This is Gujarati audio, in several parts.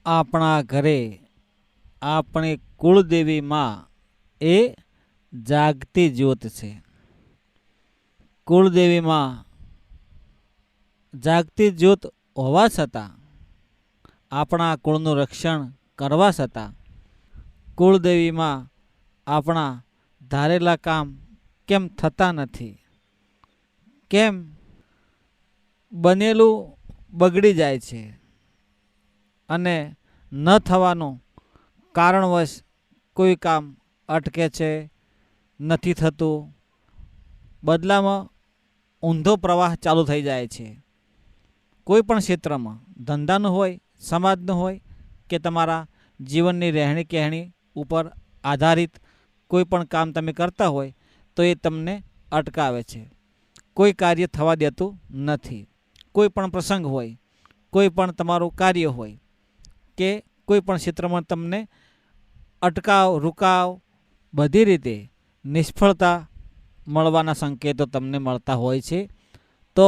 આપણા ઘરે આપણી કુળદેવી માં એ જાગતી જ્યોત છે. કુળદેવીમાં જાગતી જ્યોત હોવા છતાં, આપણા કુળનું રક્ષણ કરવા છતાં, કુળદેવીમાં આપણા ધારેલા કામ કેમ થતા નથી? કેમ બનેલું બગડી જાય છે અને ન થવાનું કારણવશ કોઈ કામ અટકે છે, નથી થતું, બદલામાં ઊંધો પ્રવાહ ચાલુ થઈ જાય છે. કોઈ પણ ક્ષેત્રમાં, ધંધાનું હોય, સમાજનું હોય કે તમારા જીવનની રહેણી કહેણી ઉપર આધારિત કોઈ પણ કામ તમે કરતા હોય તો એ તમને અટકાવે છે. કોઈ કાર્ય થવા દેતું નથી. કોઈ પણ પ્રસંગ હોય, કોઈ પણ તમારું કાર્ય હોય કે કોઈ પણ ક્ષેત્રમાં તમને અટકાવ, રૂકાવ, બધી રીતે નિષ્ફળતા મળવાના સંકેતો તમને મળતા હોય છે. તો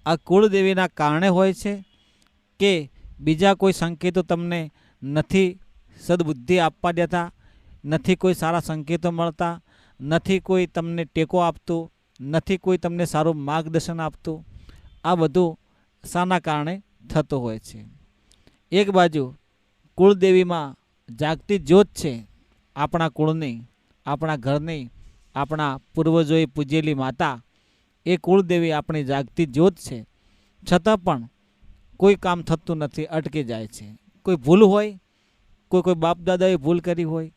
આ કુળદેવીના કારણે હોય છે કે બીજા કોઈ સંકેતો તમને નથી સદબુદ્ધિ આપવા દેતા, નથી કોઈ સારા સંકેતો મળતા, નથી કોઈ તમને ટેકો આપતું, નથી કોઈ તમને સારું માર્ગદર્શન આપતું. આ બધું શાના કારણે થતું હોય છે? એક બાજુ કુળદેવીમાં જાગતી જ્યોત છે, આપણા કુળની, આપણા ઘરની, આપણા પૂર્વજોએ પૂજેલી માતા, એ કુળદેવી આપણી જાગતી જ્યોત છે. છતાં પણ કોઈ કામ થતું નથી, અટકી જાય છે. કોઈ ભૂલ હોય, કોઈ બાપ દાદાએ ભૂલ કરી હોય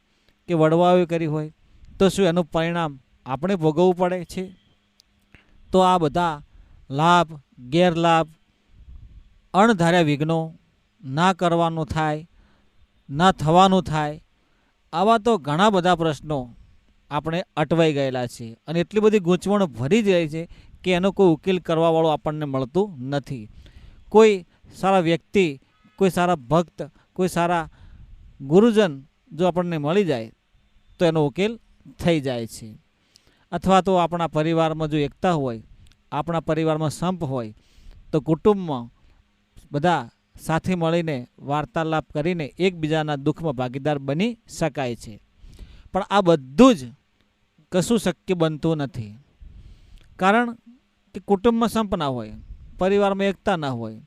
કે વડવાઓએ કરી હોય, તો શું એનું પરિણામ આપણે ભોગવવું પડે છે? તો આ બધા લાભ, ગેરલાભ, અણધાર્યા વિઘ્નો, ના કરવાનું થાય, ના થવાનું થાય, આવા તો ઘણા બધા પ્રશ્નો આપણે અટવાઈ ગયેલા છે અને એટલી બધી ગૂંચવણ ભરી જાય છે કે એનો કોઈ ઉકેલ કરવાવાળો આપણને મળતું નથી. કોઈ સારા વ્યક્તિ, કોઈ સારા ભક્ત, કોઈ સારા ગુરુજન જો આપણને મળી જાય તો એનો ઉકેલ થઈ જાય છે. અથવા તો આપણા પરિવારમાં જો એકતા હોય, આપણા પરિવારમાં સંપ હોય, તો કુટુંબમાં બધા સાથે મળીને વાર્તાલાપ કરીને એકબીજાના દુઃખમાં ભાગીદાર બની શકાય છે. પણ આ બધું જ કશું શક્ય બનતું નથી. કારણ કે કુટુંબમાં સંપ ના હોય, પરિવારમાં એકતા ના હોય,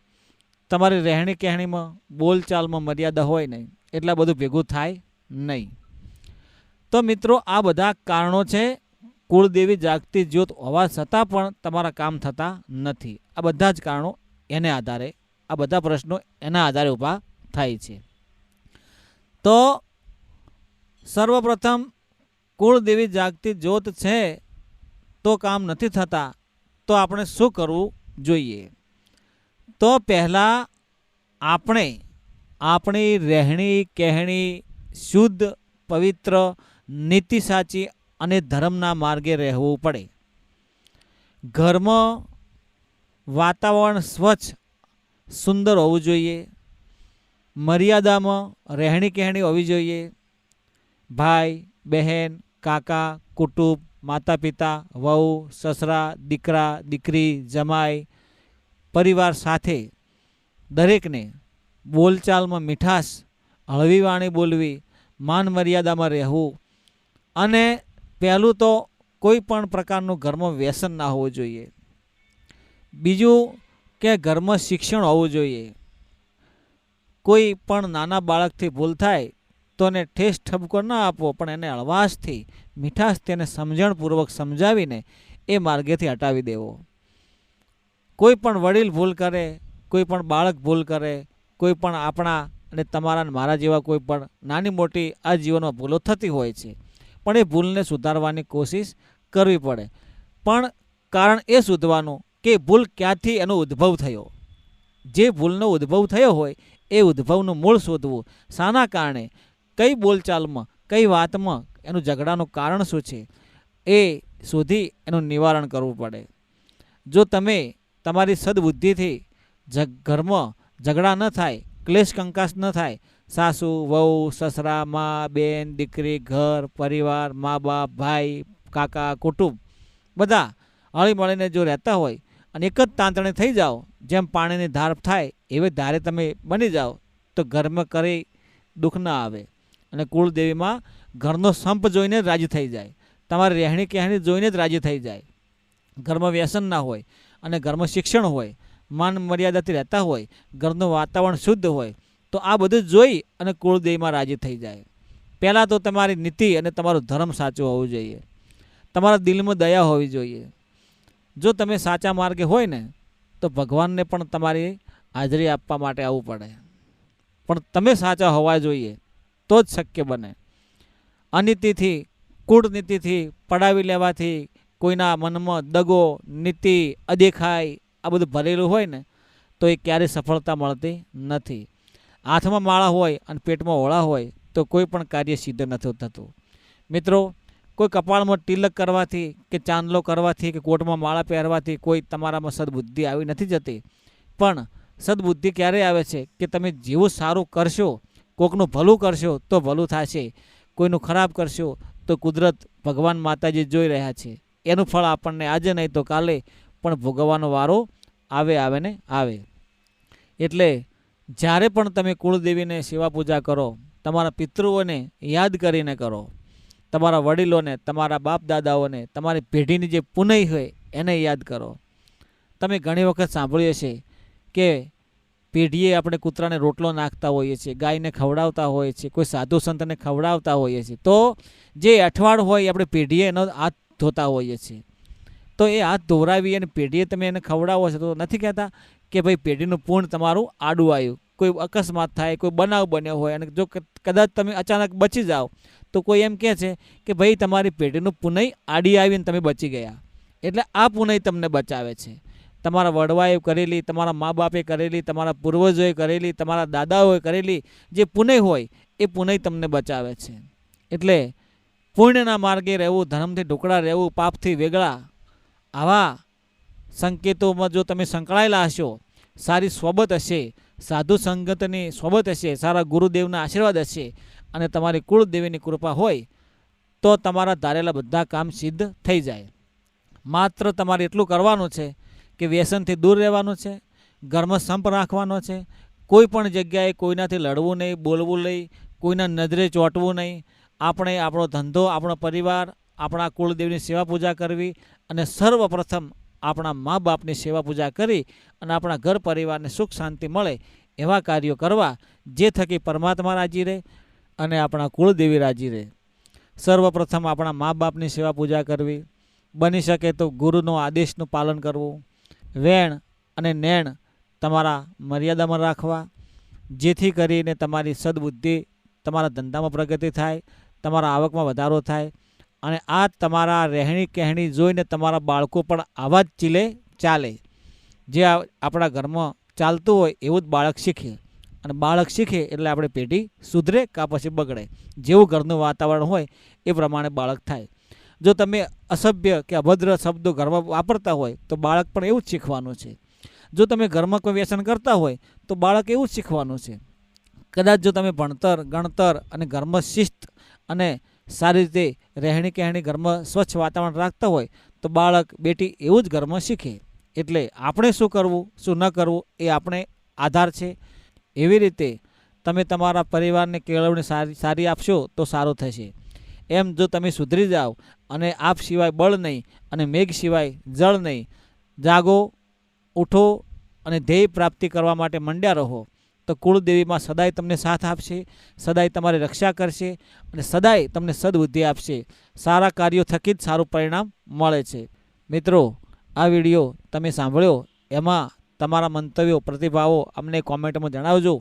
તમારી રહેણી કહેણીમાં, બોલચાલમાં મર્યાદા હોય નહીં, એટલા બધું ભેગું થાય નહીં. તો મિત્રો, આ બધા કારણો છે. કુળદેવી જાગતી જ્યોત હોવા છતાં પણ તમારા કામ થતા નથી. આ બધા જ કારણો એને આધારે, આ બધા પ્રશ્નો એના આધારે ઊભા થાય છે. તો સર્વપ્રથમ કુળદેવી જાગતી જ્યોત છે તો કામ નથી થતા, તો આપણે શું કરવું જોઈએ? તો પહેલાં આપણે આપણી રહેણી કહેણી શુદ્ધ, પવિત્ર, નીતિ સાચી અને ધર્મના માર્ગે રહેવું પડે. ઘરમાં વાતાવરણ સ્વચ્છ, સુંદર હોવું જોઈએ. મર્યાદામાં રહેણી કહેણી હોવી જોઈએ. ભાઈ, બહેન, કાકા, કુટુંબ, માતા પિતા, વહુ, સસરા, દીકરા, દીકરી, જમાઈ, પરિવાર સાથે દરેકને બોલચાલમાં મીઠાશ, હળવી વાણી બોલવી, માન મર્યાદામાં રહેવું. અને પહેલું તો કોઈ પણ પ્રકારનું ઘરમાં વ્યસન ના હોવું જોઈએ. બીજું કે ઘરમાં શિક્ષણ હોવું જોઈએ. કોઈ પણ નાના બાળકથી ભૂલ થાય તો એને ઠેસ ઠપકો ના આપવો, પણ એને હળવાશથી, મીઠાશથી એને સમજણપૂર્વક સમજાવીને એ માર્ગેથી હટાવી દેવો. કોઈ પણ વડીલ ભૂલ કરે, કોઈ પણ બાળક ભૂલ કરે, કોઈ પણ આપણા અને તમારા અને મારા જેવા કોઈ પણ નાની મોટી આ જીવનમાં ભૂલો થતી હોય છે, પણ એ ભૂલને સુધારવાની કોશિશ કરવી પડે. પણ કારણ એ શોધવાનું કે ભૂલ ક્યાંથી એનો ઉદ્ભવ થયો. જે ભૂલનો ઉદ્ભવ થયો હોય એ ઉદ્ભવનું મૂળ શોધવું. શાના કારણે, કઈ બોલચાલમાં, કઈ વાતમાં એનું ઝઘડાનું કારણ શું છે, એ શોધી એનું નિવારણ કરવું પડે. જો તમે તમારી સદબુદ્ધિથી ઘરમાં ઝઘડા ન થાય, ક્લેશ કંકાસ ન થાય, સાસુ, વહુ, સસરા, મા, બેન, દીકરી, ઘર, પરિવાર, મા બાપ, ભાઈ, કાકા, કુટુંબ બધા હળી મળીને જો રહેતા હોય અને એક જ તાંતણે થઈ જાઓ, જેમ પાણીની ધાર થાય એવી ધારે તમે બની જાઓ, તો ઘરમાં કરી દુઃખ ના આવે. અને કુળદેવીમાં ઘરનો સંપ જોઈને જ રાજી થઈ જાય, તમારી રહેણી કહેણી જોઈને જ રાજી થઈ જાય. ઘરમાં વ્યસન ના હોય અને ઘરમાં શિક્ષણ હોય, માન મર્યાદાથી રહેતા હોય, ઘરનું વાતાવરણ શુદ્ધ હોય, તો આ બધું જોઈ અને કુળદેવીમાં રાજી થઈ જાય. પહેલાં તો તમારી નીતિ અને તમારું ધર્મ સાચું હોવું જોઈએ, તમારા દિલમાં દયા હોવી જોઈએ. જો તમે સાચા માર્ગે હોય ને તો ભગવાનને પણ તમારી હાજરી આપવા માટે આવવું પડે, પણ તમે સાચા હોવા જોઈએ તો જ શક્ય બને. અનીતિથી, કૂટનીતિથી, પડાવી લેવાથી, કોઈના મનમાં દગો, નીતિ, અદેખાઈ આ બધું ભરેલું હોય ને તો એ ક્યારેય સફળતા મળતી નથી. હાથમાં માળા હોય અને પેટમાં હોળા હોય તો કોઈ પણ કાર્ય સિદ્ધ નથી થતું. મિત્રો, કોઈ કપાળમાં તિલક કરવાથી કે ચાંદલો કરવાથી કે કોટમાં માળા પહેરવાથી કોઈ તમારામાં સદબુદ્ધિ આવી નથી જતી. પણ સદબુદ્ધિ ક્યારે આવે છે કે તમે જેવું સારું કરશો, કોકનું ભલું કરશો તો ભલું થશે, કોઈનું ખરાબ કરશો તો કુદરત ભગવાન માતાજી જોઈ રહ્યા છે. એનું ફળ આપણને આજે નહીં તો કાલે પણ ભોગવવાનો વારો આવે ને આવે. એટલે જ્યારે પણ તમે કુળદેવીને સેવા પૂજા કરો, તમારા પિતૃઓને યાદ કરીને કરો, તમારા વડીલોને, તમારા બાપ દાદાઓને, તમારી પેઢીની જે પુનઈ હોય એને યાદ કરો. તમે ઘણી વખત સાંભળ્યું છે કે પેઢીએ આપણે કૂતરાને રોટલો નાખતા હોઈએ છીએ, ગાયને ખવડાવતા હોઈએ છીએ, કોઈ સાધુ સંતને ખવડાવતા હોઈએ છીએ, તો જે અઠવાડ હોય આપણે પેઢીએ એનો હાથ ધોતા હોઈએ છીએ. તો એ હાથ ધોવરાવી અને પેઢીએ તમે એને ખવડાવો છો તો નથી કહેતા કે ભાઈ પેઢીનું પૂર્ણ તમારું આડું આવ્યું, કોઈ અકસ્માત થાય, કોઈ બનાવ બન્યો હોય અને જો કદાચ તમે અચાનક બચી જાઓ તો કોઈ એમ કહે છે કે ભાઈ તમારી પેઢીનું પુનઈ આડી આવીને તમે બચી ગયા. એટલે આ પુનઈ તમને બચાવે છે. તમારા વડવાએ કરેલી, તમારા મા બાપે કરેલી, તમારા પૂર્વજોએ કરેલી, તમારા દાદાઓએ કરેલી જે પુનઈ હોય એ પુનઈ તમને બચાવે છે. એટલે પુણ્યના માર્ગે રહેવું, ધર્મથી ઢોકળા રહેવું, પાપથી વેગળા, આવા સંકેતોમાં જો તમે સંકળાયેલા હશો, સારી સોબત હશે, સાધુ સંગતની સોબત હશે, સારા ગુરુદેવના આશીર્વાદ હશે અને તમારી કુળદેવીની કૃપા હોય તો તમારા ધારેલા બધા કામ સિદ્ધ થઈ જાય. માત્ર તમારે એટલું કરવાનું છે કે વ્યસનથી દૂર રહેવાનું છે, ઘરમાં સંપ રાખવાનો છે, કોઈ પણ જગ્યાએ કોઈનાથી લડવું નહીં, બોલવું નહીં, કોઈના નજરે ચોંટવું નહીં. આપણે આપણો ધંધો, આપણો પરિવાર, આપણા કુળદેવની સેવા પૂજા કરવી અને સર્વપ્રથમ આપણા મા બાપની સેવા પૂજા કરી અને આપણા ઘર પરિવારને સુખ શાંતિ મળે એવા કાર્યો કરવા, જે થકી પરમાત્મા રાજી રહે અને આપણા કુળદેવી રાજી રહે. સર્વપ્રથમ આપણા મા બાપની સેવા પૂજા કરવી, બની શકે તો ગુરુનો આદેશનું પાલન કરવું, વેણ અને નેણ તમારા મર્યાદામાં રાખવા, જેથી કરીને તમારી સદબુદ્ધિ, તમારા ધંધામાં પ્રગતિ થાય, તમારા આવકમાં વધારો થાય અને આ તમારા રહેણી કહેણી જોઈને તમારા બાળકો પણ આવા જ ચીલે ચાલે. જે આપણા ઘરમાં ચાલતું હોય એવું જ બાળક શીખે અને બાળક શીખે એટલે આપણે પેઢી સુધરે કાં પછી બગડે. જેવું ઘરનું વાતાવરણ હોય એ પ્રમાણે બાળક થાય. જો તમે અસભ્ય કે અભદ્ર શબ્દો ઘરમાં વાપરતા હોય તો બાળક પણ એવું જ શીખવાનું છે. જો તમે ઘરમાં કોઈ વ્યસન કરતા હોય તો બાળક એવું જ શીખવાનું છે. કદાચ જો તમે ભણતર, ગણતર અને ઘરમાં શિસ્ત અને સારી રીતે રહેણી કહેણી, ઘરમાં સ્વચ્છ વાતાવરણ રાખતા હોય તો બાળક બેટી એવું જ ઘરમાં શીખે. એટલે આપણે શું કરવું, શું ન કરવું એ આપણે આધાર છે. એવી રીતે તમે તમારા પરિવારને કેળવણી સારી આપશો તો સારું થશે. એમ જો તમે સુધરી જાઓ અને આપ સિવાય બળ નહીં અને મેઘ સિવાય જળ નહીં, જાગો, ઉઠો અને ધ્યેય પ્રાપ્તિ કરવા માટે મંડ્યા રહો તો કુળદેવીમાં સદાય તમને સાથ આપશે, સદાય તમારી રક્ષા કરશે અને સદાય તમને સદબુદ્ધિ આપશે. સારા કાર્યો થકી જ સારું પરિણામ મળે છે. મિત્રો, આ વિડીયો તમે સાંભળ્યો, એમાં તમારા મંતવ્યો, પ્રતિભાવો અમને કોમેન્ટમાં જણાવજો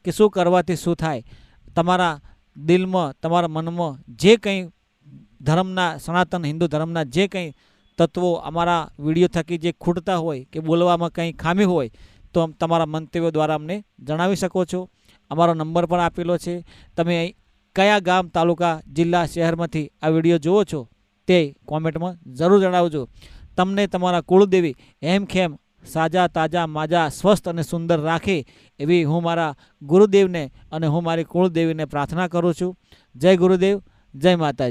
કે શું કરવાથી શું થાય. તમારા દિલમાં, તમારા મનમાં જે કંઈ ધર્મના, સનાતન હિન્દુ ધર્મના જે કંઈ તત્વો અમારા વિડીયો થકી જે ખૂટતા હોય કે બોલવામાં કંઈ ખામી હોય તો તમારા મંતવ્યો દ્વારા અમને જણાવી શકો છો. અમારો નંબર પણ આપેલો છે. તમે કયા ગામ, તાલુકા, જિલ્લા, શહેરમાંથી આ વિડીયો જુઓ છો તે કોમેન્ટમાં જરૂર જણાવજો. તમને તમારા કુળદેવી હેમખેમ સાજા, તાજા, માજા, સ્વસ્થ અને સુંદર રાખે એવી હું મારા ગુરુદેવને અને હું મારી કુળદેવીને પ્રાર્થના કરું છું. જય ગુરુદેવ, જય માતાજી.